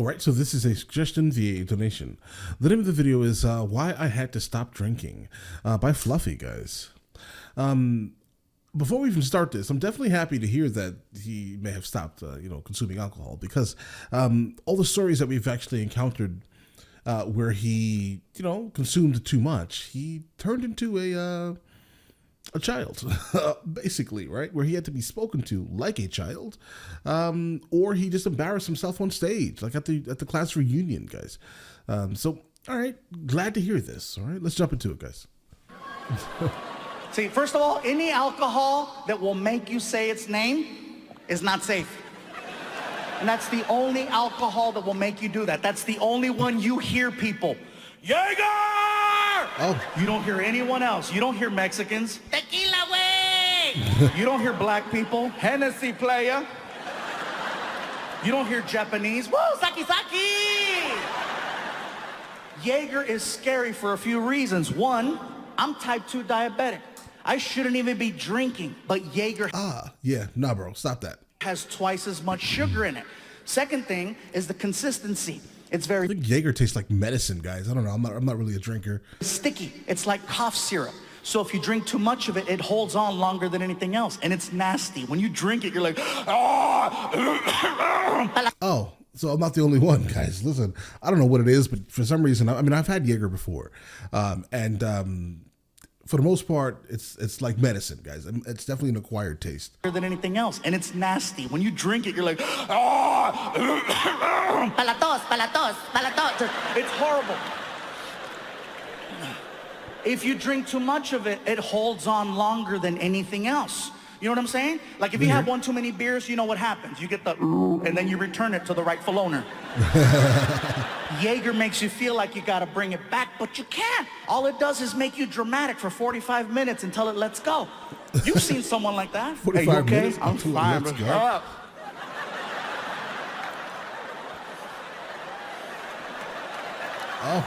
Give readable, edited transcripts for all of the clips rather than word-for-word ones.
All right, so this is a suggestion via donation. The name of the video is Why I Had to Stop Drinking by Fluffy, guys. Before we even start this, I'm definitely happy to hear that he may have stopped, consuming alcohol, because all the stories that we've actually encountered where he, consumed too much, he turned into a child, basically, right? Where he had to be spoken to like a child, or he just embarrassed himself on stage, like at the class reunion, guys. So, all right, glad to hear this. All right, let's jump into it, guys. See, first of all, any alcohol that will make you say its name is not safe. And that's the only alcohol that will make you do that. That's the only one you hear people. Jaeger! Oh. You don't hear anyone else. You don't hear Mexicans. Tequila way! You don't hear black people. Hennessy playa. You don't hear Japanese. Woo, saki saki! Jaeger is scary for a few reasons. One, I'm type 2 diabetic. I shouldn't even be drinking, but Jaeger Yeah, nah, bro, stop that. Has twice as much sugar in it. Second thing is the consistency. It's very I think Jaeger tastes like medicine, guys. I don't know. I'm not really a drinker. sticky. It's like cough syrup. So if you drink too much of it, it holds on longer than anything else, and it's nasty. When you drink it, you're like, Oh, so I'm not the only one, guys. Listen, I don't know what it is, but for some reason, I mean, I've had Jaeger before, and for the most part, it's like medicine, guys. It's definitely an acquired taste. Than anything else, and it's nasty. When you drink it, you're like, Palatos, palatos, palatos. it's horrible. If you drink too much of it, it holds on longer than anything else. You know what I'm saying? Like if you have one too many beers, you know what happens. You get the and then you return it to the rightful owner. Jaeger makes you feel like you gotta bring it back, but you can't. All it does is make you dramatic for 45 minutes until it lets go. You've seen someone like that? 45 hey, you okay? minutes I'm until it fine. lets But go. shut up. Oh,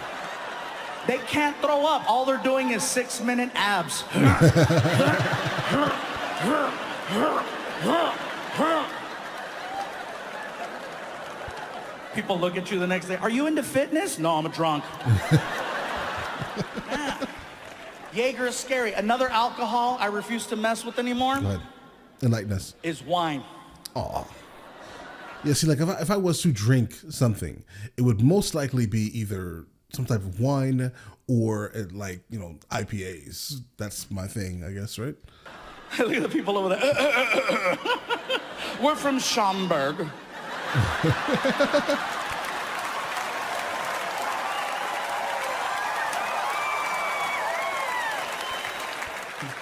They can't throw up. All they're doing is 6-minute abs. People look at you the next day. Are you into fitness? No, I'm a drunk. Yeah. Jaeger is scary. Another alcohol I refuse to mess with anymore go ahead. Enlighten us. is wine. Oh. Yeah, see, like if I was to drink something, it would most likely be either some type of wine or IPAs. That's my thing, I guess, right? Look at the people over there. We're from Schaumburg.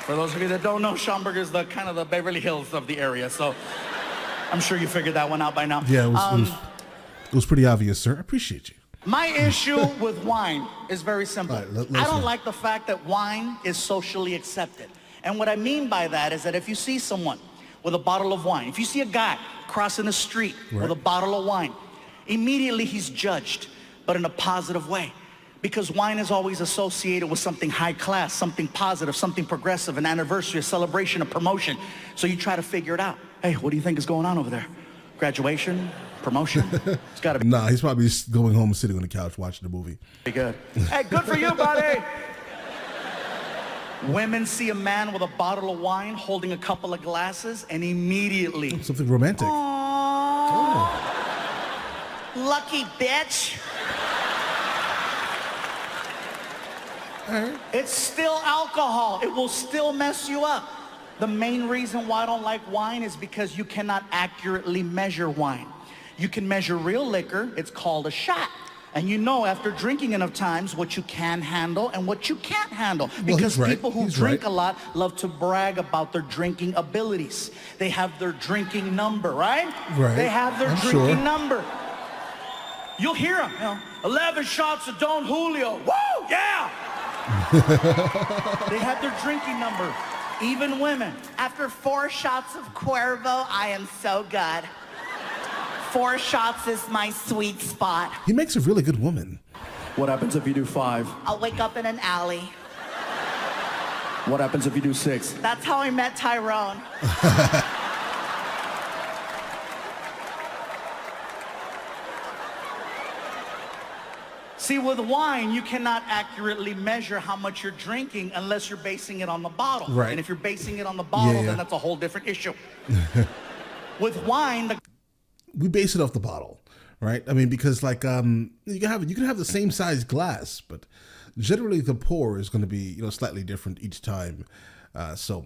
For those of you that don't know, Schaumburg is the kind of the Beverly Hills of the area, so I'm sure you figured that one out by now. Yeah, it was pretty obvious, sir. I appreciate you. My issue with wine is very simple. All right, let's I don't hear. like the fact that wine is socially accepted. And what I mean by that is that if you see someone with a bottle of wine, if you see a guy crossing the street with a bottle of wine, immediately he's judged, but in a positive way. Because wine is always associated with something high class, something positive, something progressive, an anniversary, a celebration, a promotion. So you try to figure it out. Hey, what do you think is going on over there? Graduation? Promotion? It's gotta be Nah, he's probably just going home and sitting on the couch watching the movie. good. Hey, good for you, buddy. Women see a man with a bottle of wine holding a couple of glasses and immediately, Something romantic. Lucky bitch. it's still alcohol. It will still mess you up. The main reason why I don't like wine is because you cannot accurately measure wine. You can measure real liquor. It's called a shot. And you know after drinking enough times what you can handle and what you can't handle. Because he's right. people who He's drink right. a lot love to brag about their drinking abilities. They have their drinking number, right? Right. They have their I'm drinking sure. number. You'll hear them, 11 shots of Don Julio. Woo, yeah! They have their drinking number. Even women. After 4 shots of Cuervo, I am so good. 4 shots is my sweet spot. He makes a really good woman. What happens if you do 5? I'll wake up in an alley. What happens if you do 6? That's how I met Tyrone. See, with wine, you cannot accurately measure how much you're drinking unless you're basing it on the bottle. Right. And if you're basing it on the bottle, then that's a whole different issue. With wine, we base it off the bottle, right? I mean, because like you can have the same size glass, but generally the pour is going to be slightly different each time. So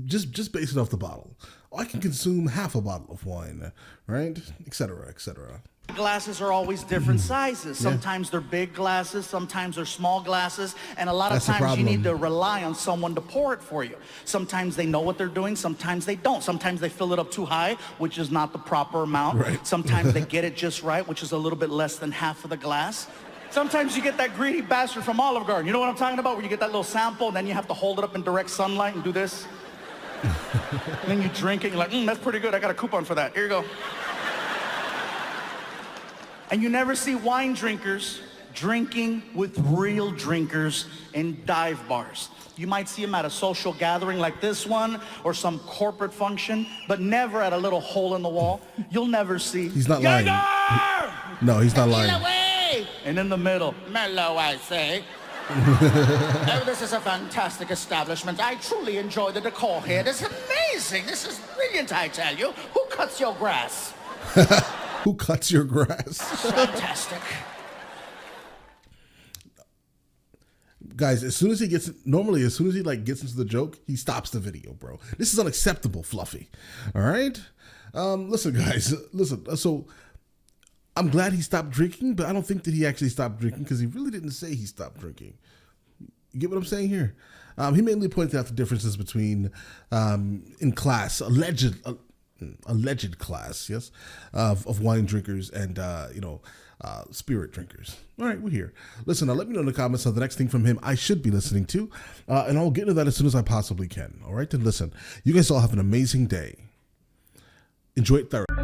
just base it off the bottle. I can consume half a bottle of wine, right? Et cetera, et cetera. glasses are always different sizes. Sometimes they're big glasses, sometimes they're small glasses, and a lot of times you need to rely on someone to pour it for you. Sometimes they know what they're doing, sometimes they don't. Sometimes they fill it up too high, which is not the proper amount. Right. Sometimes they get it just right, which is a little bit less than half of the glass. Sometimes you get that greedy bastard from Olive Garden. You know what I'm talking about? Where you get that little sample, and then you have to hold it up in direct sunlight and do this. And then you drink it, you're like, that's pretty good. I got a coupon for that. Here you go. And you never see wine drinkers drinking with real drinkers in dive bars. You might see them at a social gathering like this one or some corporate function, but never at a little hole in the wall. You'll never see. He's not lying. No, he's not lying. And in the middle, Mellow, I say. Oh, this is a fantastic establishment. I truly enjoy the decor here. This is amazing. This is brilliant, I tell you. Who cuts your grass? Who cuts your grass? Fantastic. Guys, as soon as he gets into the joke, he stops the video, bro. This is unacceptable, Fluffy. All right? Listen, guys. Listen. So I'm glad he stopped drinking, but I don't think that he actually stopped drinking because he really didn't say he stopped drinking. You get what I'm saying here? He mainly pointed out the differences between in class, alleged class, yes, of wine drinkers and spirit drinkers. All right, we're here. Listen, let me know in the comments on the next thing from him I should be listening to, and I'll get into that as soon as I possibly can. All right, then listen, you guys all have an amazing day. Enjoy it thoroughly.